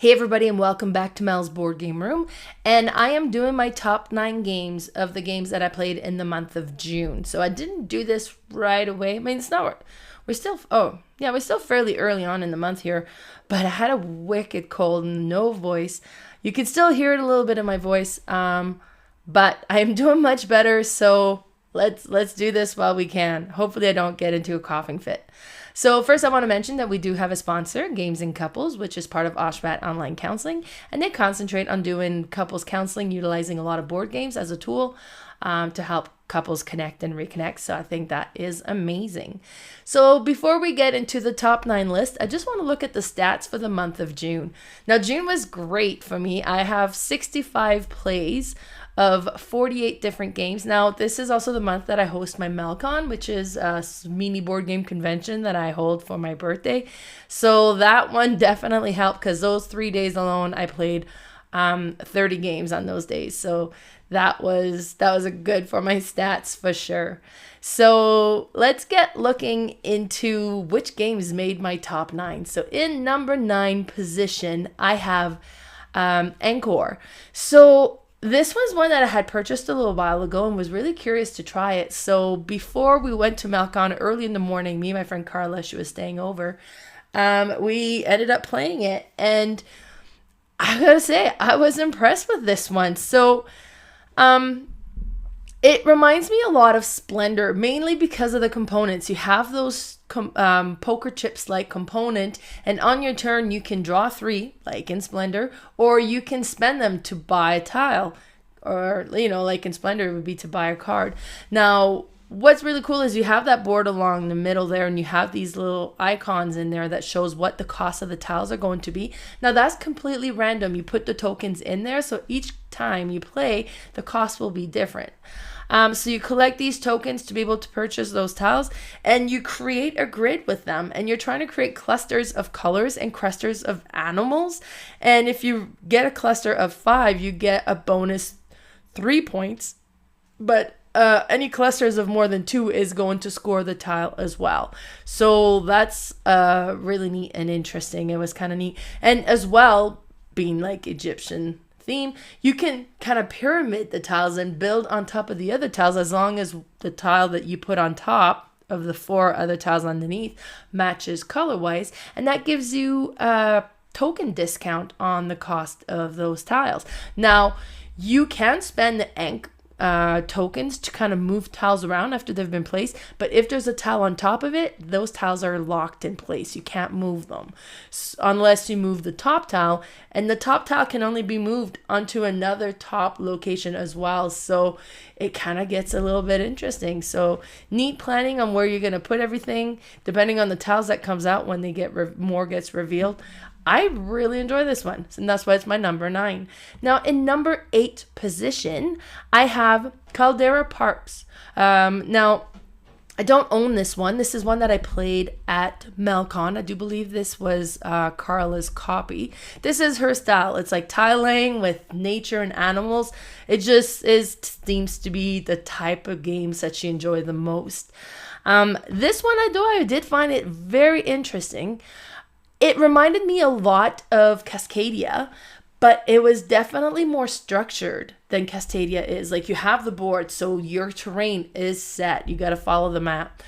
Hey everybody, and welcome back to Mel's Board Game Room, and I am doing my top 9 games of the games that I played in the month of June. So I didn't do this right away. I mean, we're still fairly early on in the month here, but I had a wicked cold and no voice. You can still hear it a little bit in my voice, but I am doing much better, so let's do this while we can. Hopefully I don't get into a coughing fit. So first I want to mention that we do have a sponsor, Games and Couples, which is part of Oshbat Online Counseling, and they concentrate on doing couples counseling, utilizing a lot of board games as a tool to help couples connect and reconnect. So I think that is amazing. So before we get into the top 9 list, I just want to look at the stats for the month of June. Now, June was great for me. I have 65 plays of 48 different games. Now, this is also the month that I host my Melcon, which is a mini board game convention that I hold for my birthday. So that one definitely helped because those 3 days alone, I played 30 games on those days. So that was a good for my stats for sure. So let's get looking into which games made my top 9. So in number 9 position, I have Ankh'or. So this was one that I had purchased a little while ago and was really curious to try it. So before we went to Melcon early in the morning, me and my friend Carla, she was staying over, we ended up playing it. And I gotta say, I was impressed with this one. So it reminds me a lot of Splendor, mainly because of the components. You have those poker chips like component, and on your turn you can draw 3 like in Splendor, or you can spend them to buy a tile, or like in Splendor it would be to buy a card. Now what's really cool is you have that board along the middle there, and you have these little icons in there that shows what the cost of the tiles are going to be. Now that's completely random. You put the tokens in there, so each time you play the cost will be different. So you collect these tokens to be able to purchase those tiles, and you create a grid with them, and you're trying to create clusters of colors and clusters of animals. And if you get a cluster of 5, you get a bonus 3 points, but any clusters of more than 2 is going to score the tile as well. So that's really neat and interesting. It was kind of neat. And as well, being like Egyptian theme, you can kind of pyramid the tiles and build on top of the other tiles, as long as the tile that you put on top of the 4 other tiles underneath matches color wise, and that gives you a token discount on the cost of those tiles. Now you can spend the tokens to kind of move tiles around after they've been placed, but if there's a tile on top of it, those tiles are locked in place. You can't move them unless you move the top tile, and the top tile can only be moved onto another top location as well. So it kind of gets a little bit interesting. So neat planning on where you're going to put everything depending on the tiles that comes out when they get more gets revealed. I really enjoy this one, and that's why it's my number 9. Now, in number 8 position, I have Caldera Park. Now, I don't own this one. This is one that I played at Melcon. I do believe this was Carla's copy. This is her style. It's like tile laying with nature and animals. It just seems to be the type of games that she enjoyed the most. This one I did find it very interesting. It reminded me a lot of Cascadia, but it was definitely more structured than Cascadia is. Like, you have the board, so your terrain is set. You got to follow the map.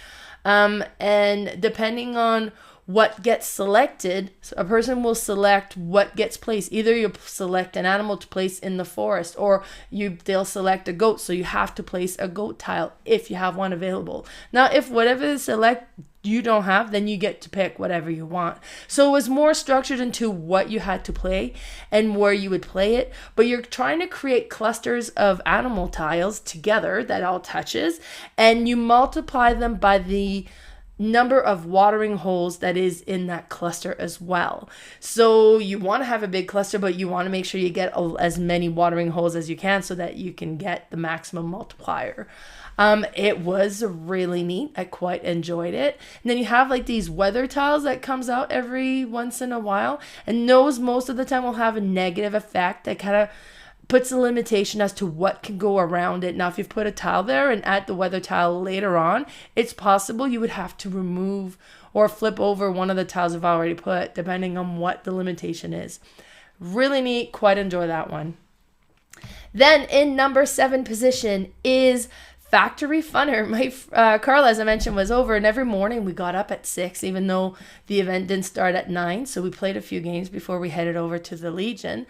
And depending on what gets selected, a person will select what gets placed. Either you select an animal to place in the forest, or they'll select a goat, so you have to place a goat tile if you have one available. Now, if whatever they select you don't have, then you get to pick whatever you want. So it was more structured into what you had to play and where you would play it, but you're trying to create clusters of animal tiles together that all touches, and you multiply them by the number of watering holes that is in that cluster as well. So you want to have a big cluster, but you want to make sure you get as many watering holes as you can so that you can get the maximum multiplier. It was really neat. I quite enjoyed it. And then you have like these weather tiles that comes out every once in a while, and those most of the time will have a negative effect that kind of puts a limitation as to what can go around it. Now, if you've put a tile there and add the weather tile later on, it's possible you would have to remove or flip over one of the tiles you've already put, depending on what the limitation is. Really neat. Quite enjoy that one. Then in number 7 position is Factory Funner. My Carla, as I mentioned, was over, and every morning we got up at 6, even though the event didn't start at 9. So we played a few games before we headed over to the Legion.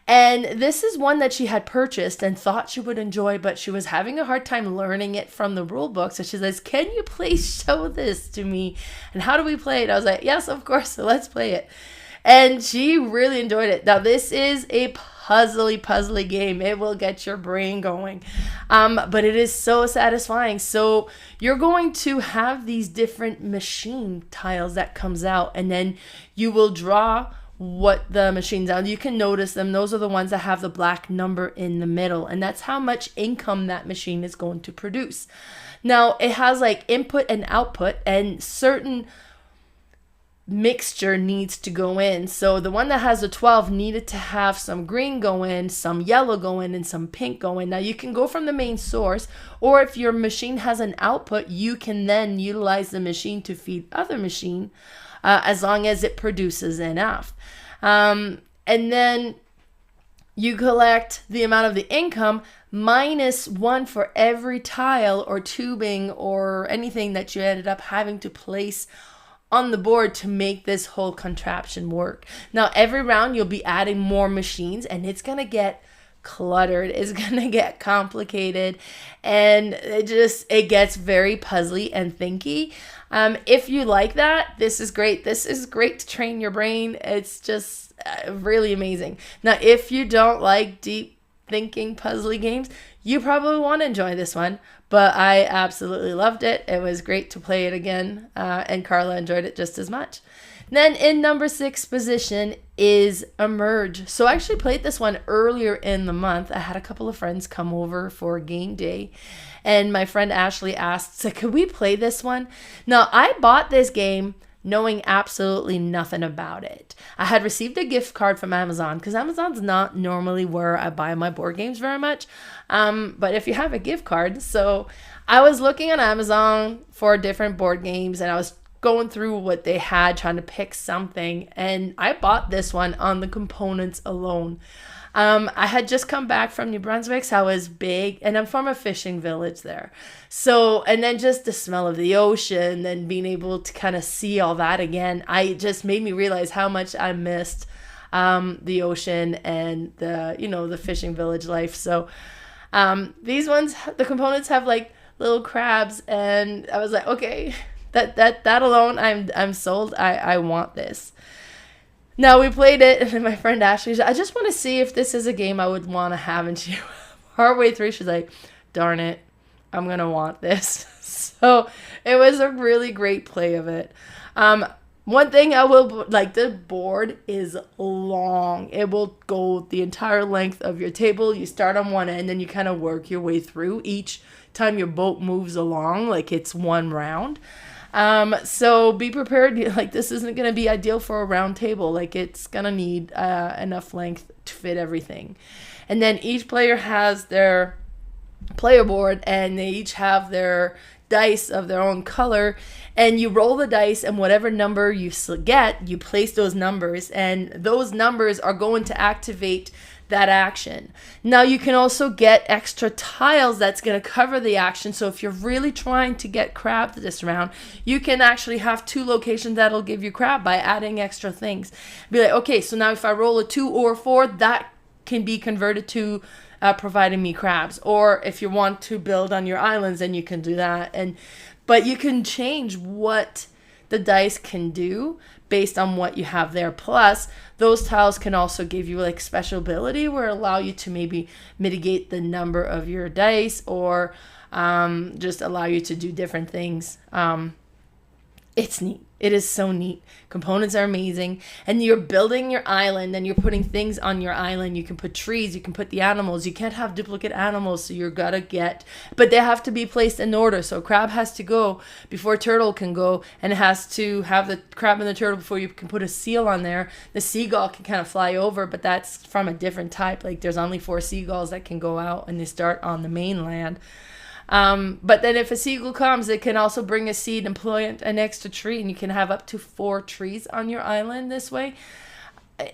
And this is one that she had purchased and thought she would enjoy, but she was having a hard time learning it from the rule book. So she says, "Can you please show this to me? And how do we play it?" I was like, "Yes, of course. So let's play it." And she really enjoyed it. Now, this is a puzzly game. It will get your brain going. But it is so satisfying. So you're going to have these different machine tiles that comes out, and then you will draw what the machines are. You can notice them. Those are the ones that have the black number in the middle, and that's how much income that machine is going to produce. Now, it has like input and output, and certain mixture needs to go in. So the one that has a 12 needed to have some green go in, some yellow go in, and some pink go in. Now you can go from the main source, or if your machine has an output, you can then utilize the machine to feed other machine, as long as it produces enough. And then you collect the amount of the income minus 1 for every tile or tubing or anything that you ended up having to place on the board to make this whole contraption work. Now, every round you'll be adding more machines, and it's going to get cluttered. It's going to get complicated, and it gets very puzzly and thinky. If you like that, this is great. This is great to train your brain. It's just really amazing. Now, if you don't like deep thinking puzzly games, you probably won't enjoy this one, but I absolutely loved it. It was great to play it again, and Carla enjoyed it just as much. Then in number 6 position is Emerge. So I actually played this one earlier in the month. I had a couple of friends come over for game day, and my friend Ashley asked, so could we play this one? Now, I bought this game knowing absolutely nothing about it. I had received a gift card from Amazon, because Amazon's not normally where I buy my board games very much. But if you have a gift card, so I was looking on Amazon for different board games, and I was going through what they had, trying to pick something, and I bought this one on the components alone. I had just come back from New Brunswick, so I was big, and I'm from a fishing village there. So, and then just the smell of the ocean and being able to kind of see all that again, I just made me realize how much I missed the ocean and the fishing village life. So these ones, the components have like little crabs, and I was like, okay, that alone, I'm sold. I want this. Now, we played it, and then my friend Ashley said, I just want to see if this is a game I would want to have. And she, partway through, she's like, darn it, I'm going to want this. So it was a really great play of it. One thing I will, like, the board is long. It will go the entire length of your table. You start on one end, and you kind of work your way through each time your boat moves along, like it's one round. So be prepared. Like, this isn't going to be ideal for a round table. Like, it's going to need enough length to fit everything. And then each player has their player board, and they each have their dice of their own color, and you roll the dice, and whatever number you get, you place those numbers, and those numbers are going to activate that action. Now, you can also get extra tiles that's going to cover the action. So if you're really trying to get crab this round, you can actually have 2 locations that'll give you crab by adding extra things. Be like, okay, so now if I roll a 2 or 4, that can be converted to providing me crabs. Or if you want to build on your islands, then you can do that. But you can change what the dice can do based on what you have there. Plus, those tiles can also give you like special ability where allow you to maybe mitigate the number of your dice, or just allow you to do different things. It's neat. It is so neat. Components are amazing. And you're building your island and you're putting things on your island. You can put trees, you can put the animals. You can't have duplicate animals, so you're gotta get, but they have to be placed in order. So crab has to go before turtle can go, and it has to have the crab and the turtle before you can put a seal on there. The seagull can kind of fly over, but that's from a different type. Like there's only 4 seagulls that can go out, and they start on the mainland. But then if a seagull comes, it can also bring a seed and plant an extra tree, and you can have up to 4 trees on your island this way.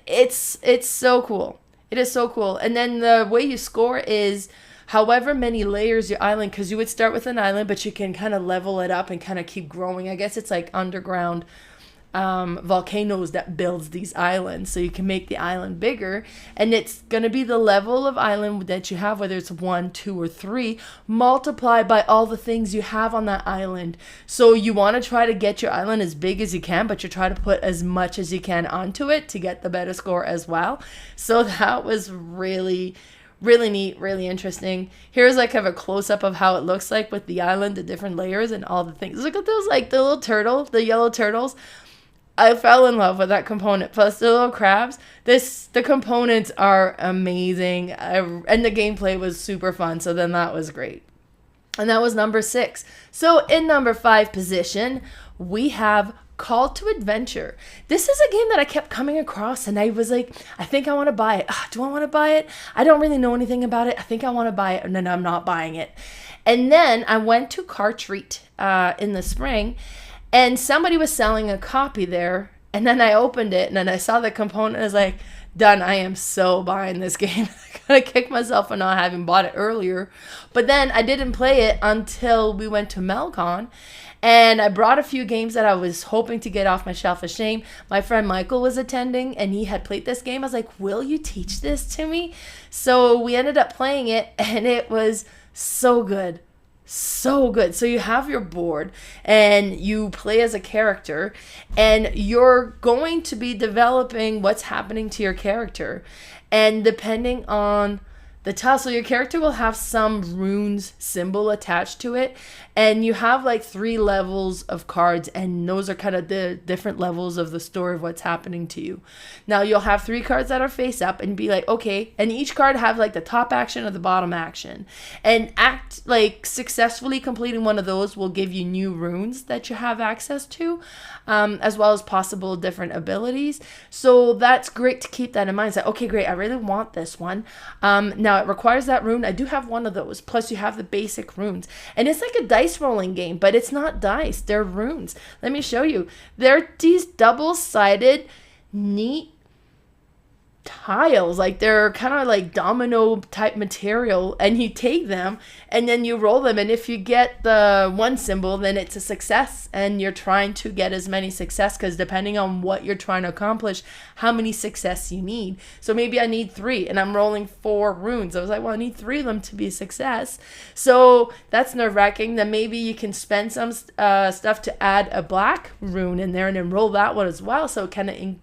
It's so cool. It is so cool. And then the way you score is however many layers your island, because you would start with an island, but you can kind of level it up and kind of keep growing. I guess it's like underground volcanoes that builds these islands, so you can make the island bigger, and it's going to be the level of island that you have, whether it's 1, 2, or 3, multiplied by all the things you have on that island. So you want to try to get your island as big as you can, but you try to put as much as you can onto it to get the better score as well. So that was really neat, really interesting. Here's like kind of a close-up of how it looks like with the island, the different layers and all the things. Look at those, like the little turtle, the yellow turtles. I fell in love with that component. Plus the little crabs. The components are amazing. And the gameplay was super fun. So then that was great. And that was number 6. So in number 5 position, we have Call to Adventure. This is a game that I kept coming across, and I was like, I think I want to buy it. Do I want to buy it? I don't really know anything about it. I think I want to buy it, and then I'm not buying it. And then I went to Car Treat in the spring, and somebody was selling a copy there, and then I opened it, and then I saw the component, and I was like, done, I am so buying this game. I gotta kick myself for not having bought it earlier. But then I didn't play it until we went to Melcon, and I brought a few games that I was hoping to get off my shelf of shame. My friend Michael was attending, and he had played this game. I was like, will you teach this to me? So we ended up playing it, and it was so good. So good. So you have your board and you play as a character, and you're going to be developing what's happening to your character, and depending on the tile, so your character will have some runes symbol attached to it, and you have like 3 levels of cards, and those are kind of the different levels of the story of what's happening to you. Now you'll have 3 cards that are face up, and be like, okay, and each card have like the top action or the bottom action, and act like successfully completing one of those will give you new runes that you have access to, as well as possible different abilities. So that's great to keep that in mind. It's like, okay, great, I really want this one. Now it requires that rune. I do have one of those. Plus you have the basic runes. And it's like a dice rolling game, but it's not dice. They're runes. Let me show you. They're these double-sided, neat tiles. Like they're kind of like domino type material, and you take them and then you roll them, and if you get the one symbol, then it's a success, and you're trying to get as many success, because depending on what you're trying to accomplish, how many success you need. So maybe I need 3 and I'm rolling 4 runes. I was like, well, I need 3 of them to be a success. So that's nerve-wracking. Then maybe you can spend some stuff to add a black rune in there and then roll that one as well, so it kind of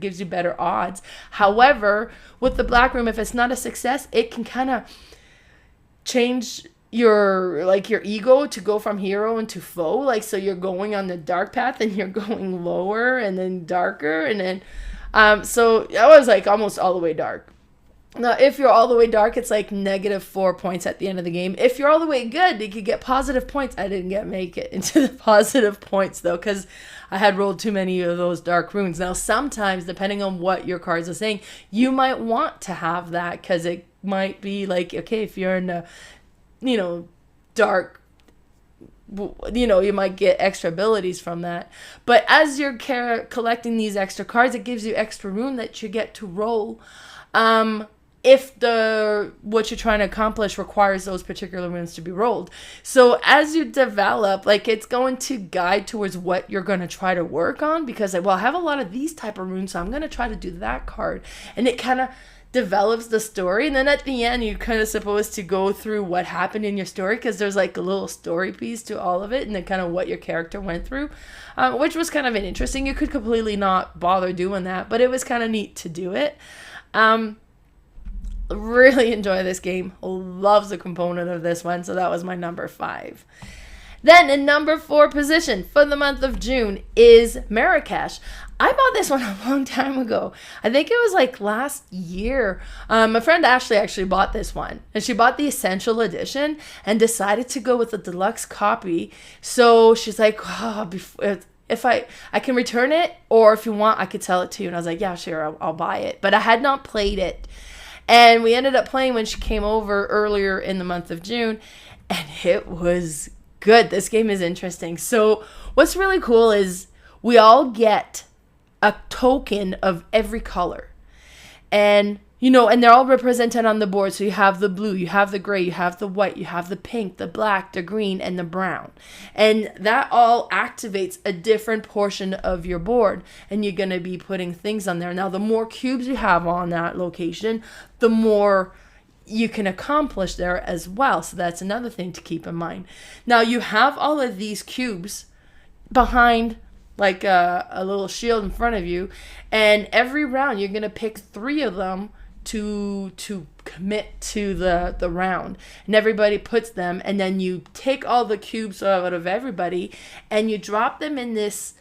gives you better odds. However, with the black room, if it's not a success, it can kind of change your ego to go from hero into foe. Like, so you're going on the dark path and you're going lower and then darker, and then so I was like almost all the way dark. Now, if you're all the way dark, it's like -4 points at the end of the game. If you're all the way good, you could get positive points. I didn't make it into the positive points, though, because I had rolled too many of those dark runes. Now, sometimes, depending on what your cards are saying, you might want to have that, because it might be like, okay, if you're in a, dark, you might get extra abilities from that. But as you're collecting these extra cards, it gives you extra rune that you get to roll. If what you're trying to accomplish requires those particular runes to be rolled. So as you develop, like, it's going to guide towards what you're going to try to work on, because I have a lot of these type of runes, so I'm going to try to do that card. And it kind of develops the story, and then at the end you're kind of supposed to go through what happened in your story, because there's like a little story piece to all of it, and then kind of what your character went through, which was kind of interesting. You could completely not bother doing that, but it was kind of neat to do it. Really enjoy this game. Loves the component of this one. So that was my number 5. Then in number 4 position for the month of June is Marrakesh. I bought this one a long time ago. I think it was like last year. My friend Ashley actually bought this one, and she bought the Essential Edition and decided to go with the deluxe copy. So she's like, oh, if I can return it, or if you want, I could sell it to you. And I was like, yeah, sure, I'll buy it. But I had not played it. And we ended up playing when she came over earlier in the month of June, and it was good. This game is interesting. So what's really cool is we all get a token of every color. And, and they're all represented on the board. So you have the blue, you have the gray, you have the white, you have the pink, the black, the green, and the brown. And that all activates a different portion of your board. And you're going to be putting things on there. Now, the more cubes you have on that location, the more you can accomplish there as well. So that's another thing to keep in mind. Now, you have all of these cubes behind like a little shield in front of you, and every round you're going to pick 3 of them to commit to the round, and everybody puts them, and then you take all the cubes out of everybody and you drop them in this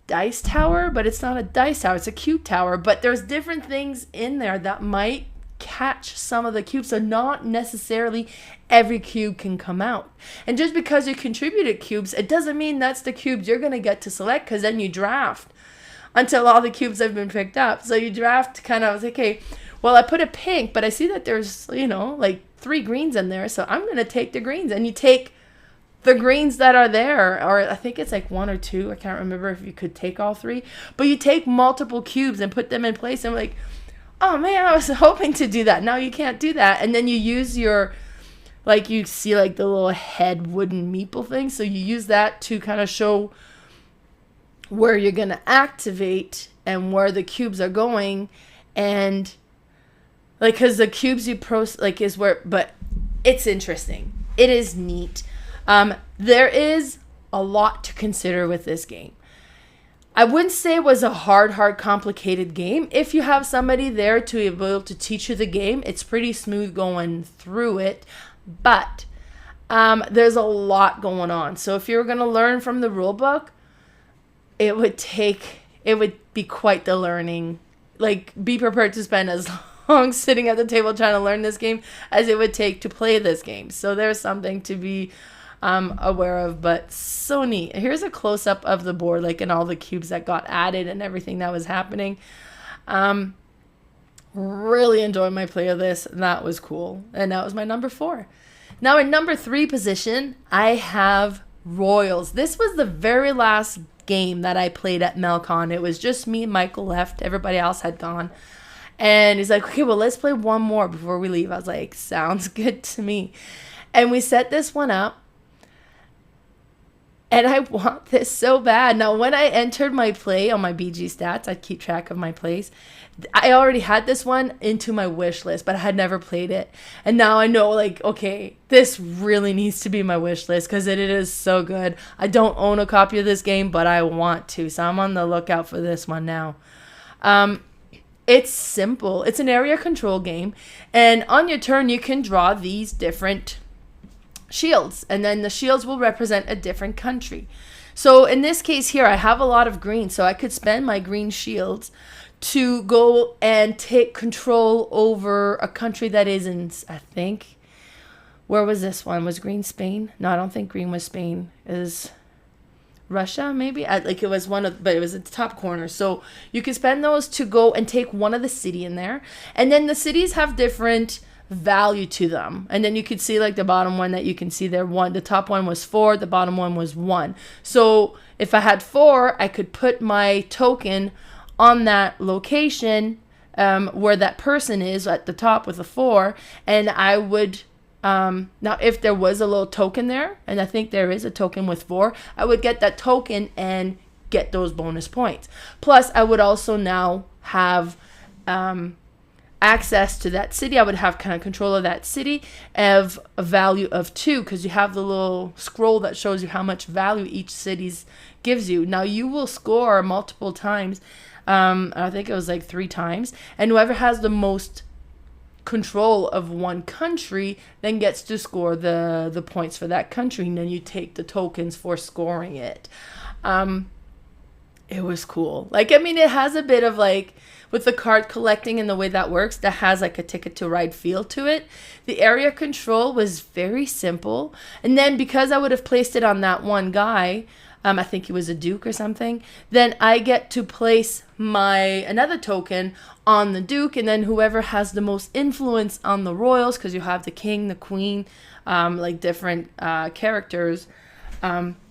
dice tower. But it's not a dice tower, it's a cube tower, but there's different things in there that might catch some of the cubes, so not necessarily every cube can come out. And just because you contributed cubes, it doesn't mean that's the cubes you're going to get to select, because then you draft until all the cubes have been picked up. So you draft kind of, okay, well, I put a pink, but I see that there's, like 3 greens in there, so I'm going to take the greens. And you take the greens that are there, or I think it's like 1 or 2, I can't remember if you could take all 3, but you take multiple cubes and put them in place. And I'm like, oh man, I was hoping to do that. Now you can't do that. And then you use your, like, you see like the little head wooden meeple thing. So you use that to kind of show where you're going to activate and where the cubes are going. And like, because the cubes is where, but it's interesting. It is neat. There is a lot to consider with this game. I wouldn't say it was a hard, complicated game. If you have somebody there to be able to teach you the game, it's pretty smooth going through it. But there's a lot going on. So if you were going to learn from the rule book, it would be quite the learning. Like, be prepared to spend as long sitting at the table trying to learn this game as it would take to play this game. So there's something to be aware of, but so neat. Here's a close-up of the board, like, and all the cubes that got added and everything that was happening. Really enjoyed my play of this, and that was cool. And that was my number 4. Now in number 3 position, I have Royals. This was the very last game that I played at Melcon. It was just me and Michael left. Everybody else had gone. And he's like, okay, well, let's play one more before we leave. I was like, sounds good to me. And we set this one up. And I want this so bad. Now, when I entered my play on my BG stats, I keep track of my plays. I already had this one into my wish list, but I had never played it. And now I know, like, okay, this really needs to be my wish list because it is so good. I don't own a copy of this game, but I want to. So I'm on the lookout for this one now. It's simple. It's an area control game. And on your turn, you can draw these different shields, and then the shields will represent a different country. So in this case here, I have a lot of green, so I could spend my green shields to go and take control over a country that is in, I think, where was this one? Was green Spain? No, I don't think green was Spain. Is Russia, maybe? Like, it was but it was at the top corner. So you can spend those to go and take one of the city in there, and then the cities have different value to them. And then you could see, like, the bottom one that you can see there, the top one was 4, the bottom one was 1. So if I had 4, I could put my token on that location where that person is at the top with a 4, and I would now if there was a little token there, and I think there is a token with 4, I would get that token and get those bonus points. Plus I would also now have access to that city. I would have kind of control of that city of a value of 2, because you have the little scroll that shows you how much value each city gives you. Now you will score multiple times. I think it was like 3 times, and whoever has the most control of one country then gets to score the points for that country, and then you take the tokens for scoring it. It was cool. Like, I mean, it has a bit of like, with the card collecting and the way that works, that has like a Ticket to Ride feel to it. The area control was very simple. And then because I would have placed it on that one guy, I think he was a duke or something, then I get to place another token on the duke, and then whoever has the most influence on the royals, because you have the king, the queen, like different characters,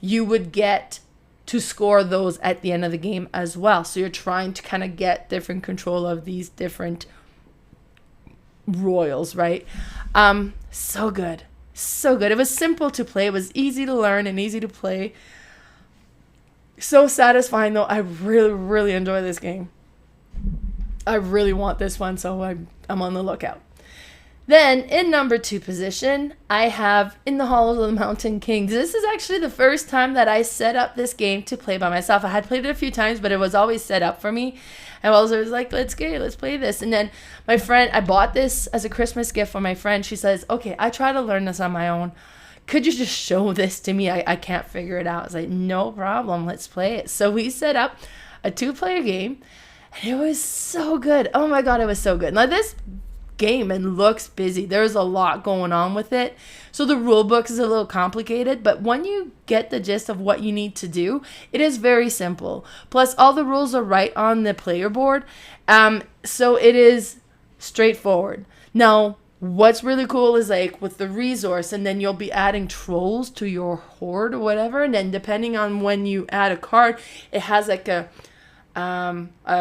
you would get to score those at the end of the game as well. So you're trying to kind of get different control of these different royals, right? So good. So good. It was simple to play. It was easy to learn and easy to play. So satisfying, though. I really, really enjoy this game. I really want this one, so I'm on the lookout. Then, in number 2 position, I have In the Hollows of the Mountain Kings. This is actually the first time that I set up this game to play by myself. I had played it a few times, but it was always set up for me. And I was always like, let's play this. And then my friend, I bought this as a Christmas gift for my friend. She says, okay, I try to learn this on my own. Could you just show this to me? I can't figure it out. I was like, no problem. Let's play it. So we set up a 2-player game, and it was so good. Oh my God, it was so good. Now this game, it looks busy. There's a lot going on with it. So the rule book is a little complicated, but when you get the gist of what you need to do, it is very simple. Plus, all the rules are right on the player board. So it is straightforward. Now, what's really cool is like with the resource, and then you'll be adding trolls to your horde or whatever, and then depending on when you add a card, it has like a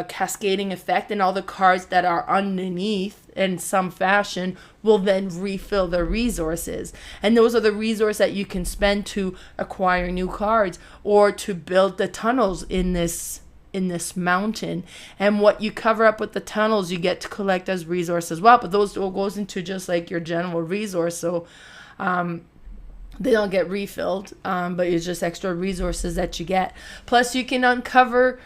cascading effect, and all the cards that are underneath in some fashion will then refill their resources, and those are the resources that you can spend to acquire new cards or to build the tunnels in this mountain. And what you cover up with the tunnels, you get to collect as resource as well, but those all goes into just like your general resource, so they don't get refilled, but it's just extra resources that you get. Plus you can uncover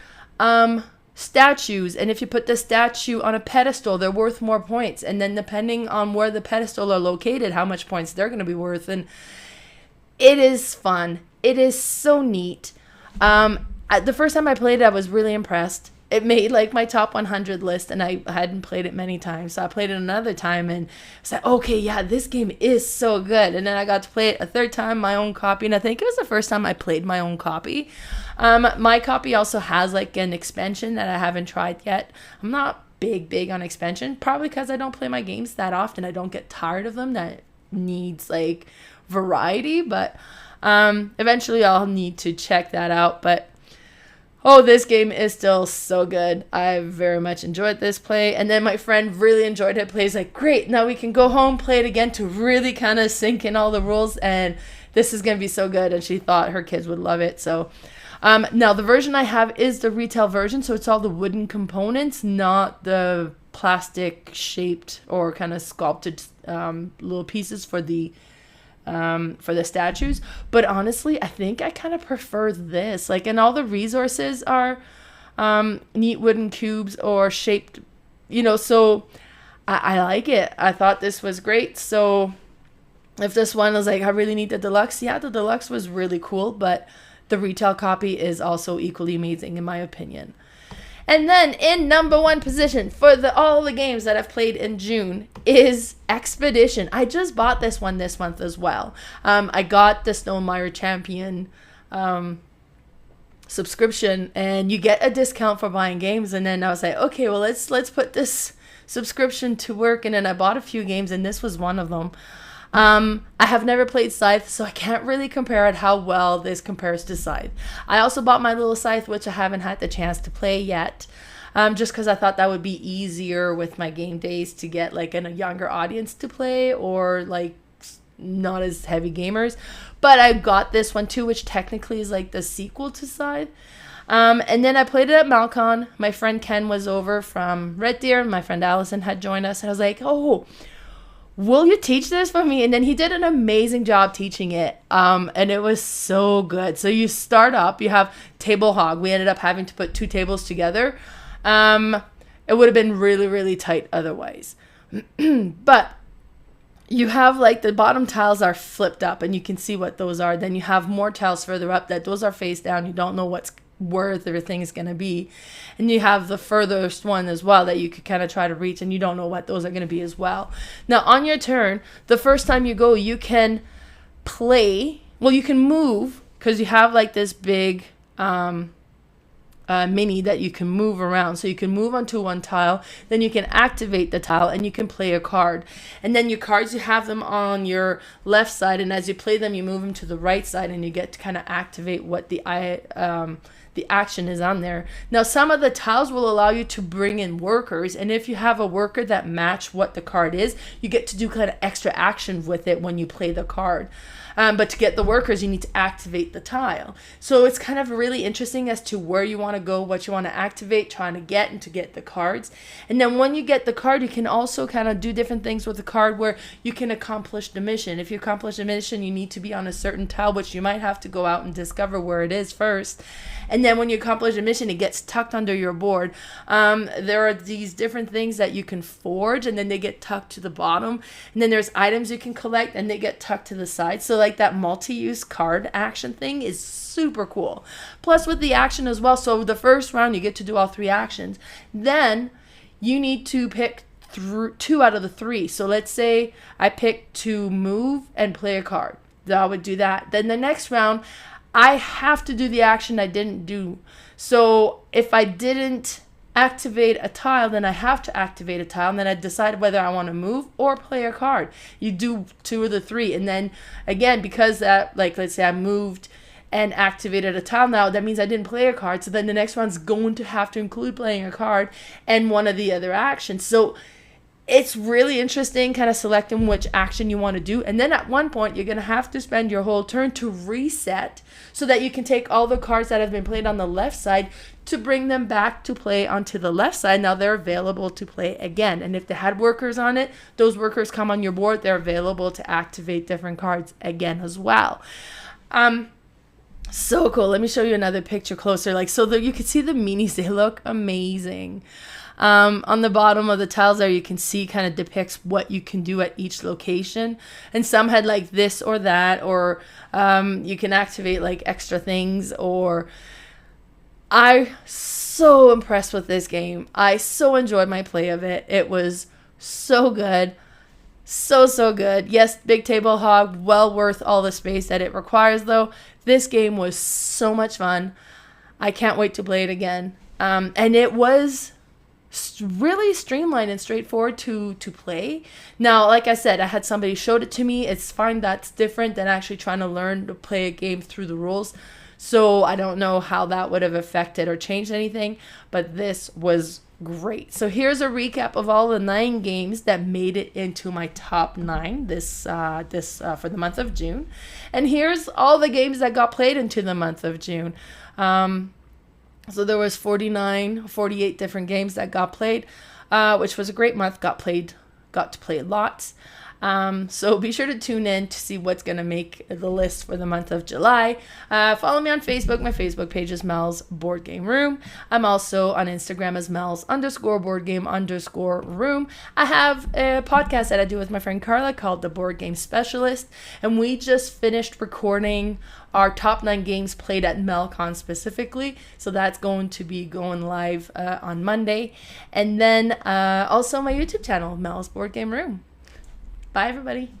statues, and if you put the statue on a pedestal, they're worth more points, and then depending on where the pedestal are located, how much points they're going to be worth. And it is fun. It is so neat. The first time I played it, I was really impressed. It made like my top 100 list, and I hadn't played it many times, so I played it another time, and I was like, okay, yeah, this game is so good. And then I got to play it a third time, my own copy, and I think it was the first time I played my own copy. My copy also has like an expansion that I haven't tried yet. I'm not big on expansion, probably because I don't play my games that often. I don't get tired of them. That needs like variety, but eventually I'll need to check that out. But oh, this game is still so good. I very much enjoyed this play. And then my friend really enjoyed it. Plays like, great, now we can go home, play it again to really kind of sink in all the rules. And this is going to be so good. And she thought her kids would love it. So now the version I have is the retail version. So it's all the wooden components, not the plastic shaped or kind of sculpted little pieces for the statues. But honestly, I think I kind of prefer this. Like, and all the resources are neat wooden cubes or shaped, so I like it. I thought this was great. So if this one was like, I really need the deluxe, yeah, the deluxe was really cool, but the retail copy is also equally amazing in my opinion. And then in number 1 position for all the games that I've played in June is Expedition. I just bought this one this month as well. I got the Stonemaier Champion subscription, and you get a discount for buying games. And then I was like, okay, well, let's put this subscription to work. And then I bought a few games, and this was one of them. I have never played Scythe, so I can't really compare it how well this compares to Scythe. I also bought my little Scythe, which I haven't had the chance to play yet, just because I thought that would be easier with my game days to get like a younger audience to play, or like not as heavy gamers. But I got this one too, which technically is like the sequel to Scythe. And then I played it at Malcon. My friend Ken was over from Red Deer, and my friend Allison had joined us, and I was like, oh, will you teach this for me? And then he did an amazing job teaching it. And it was so good. So you start up, you have table hog. We ended up having to put 2 tables together. It would have been really, really tight otherwise. But you have like the bottom tiles are flipped up and you can see what those are. Then you have more tiles further up that those are face down. You don't know what's where everything is going to be. And you have the furthest one as well that you could kind of try to reach, and you don't know what those are going to be as well. Now on your turn, the first time you go, you can play, well, you can move because you have like this big mini that you can move around. So you can move onto one tile, then you can activate the tile and you can play a card. And then your cards, you have them on your left side, and as you play them, you move them to the right side and you get to kind of activate what the action is on there. Now, some of the tiles will allow you to bring in workers, and if you have a worker that match what the card is, you get to do kind of extra action with it when you play the card. But to get the workers, you need to activate the tile. So it's kind of really interesting as to where you want to go, what you want to activate, trying to get, and to get the cards. And then when you get the card, you can also kind of do different things with the card where you can accomplish the mission. If you accomplish a mission, you need to be on a certain tile, which you might have to go out and discover where it is first. And then when you accomplish a mission, it gets tucked under your board. There are these different things that you can forge, and then they get tucked to the bottom. And then there's items you can collect, and they get tucked to the side. So like that multi-use card action thing is super cool. Plus with the action as well. So the first round, you get to do all 3 actions. Then you need to pick 2 out of the 3. So let's say I pick to move and play a card. I would do that. Then the next round, I have to do the action I didn't do. So if I didn't activate a tile, then I have to activate a tile, and then I decide whether I want to move or play a card. You do 2 of the 3, and then again, because that, like, let's say I moved and activated a tile, now that means I didn't play a card, so then the next one's going to have to include playing a card and one of the other actions. So it's really interesting kind of selecting which action you want to do. And then at one point, you're going to have to spend your whole turn to reset so that you can take all the cards that have been played on the left side to bring them back to play onto the left side. Now they're available to play again. And if they had workers on it, those workers come on your board. They're available to activate different cards again as well. So cool. Let me show you another picture closer. Like, so you can see the minis. They look amazing. On the bottom of the tiles there, you can see kind of depicts what you can do at each location. And some had like this or that, or you can activate like extra things. Or I so impressed with this game. I so enjoyed my play of it. It was so good. So good. Yes, big table hog, well worth all the space that it requires though. This game was so much fun. I can't wait to play it again. And it was really streamlined and straightforward to play. Now, like I said, I had somebody showed it to me. It's fine. That's different than actually trying to learn to play a game through the rules. So I don't know how that would have affected or changed anything, but this was great. So here's a recap of all the 9 games that made it into my top 9 this for the month of June. And here's all the games that got played into the month of June. So there was 48 different games that got played, which was a great month. Got to play lots. So be sure to tune in to see what's going to make the list for the month of July. Follow me on Facebook. My Facebook page is Mel's Board Game Room. I'm also on Instagram as Mel's_boardgame_room. I have a podcast that I do with my friend Carla called The Board Game Specialist. And we just finished recording our top 9 games played at MelCon specifically. So that's going to be going live on Monday. And then also my YouTube channel, Mel's Board Game Room. Bye, everybody.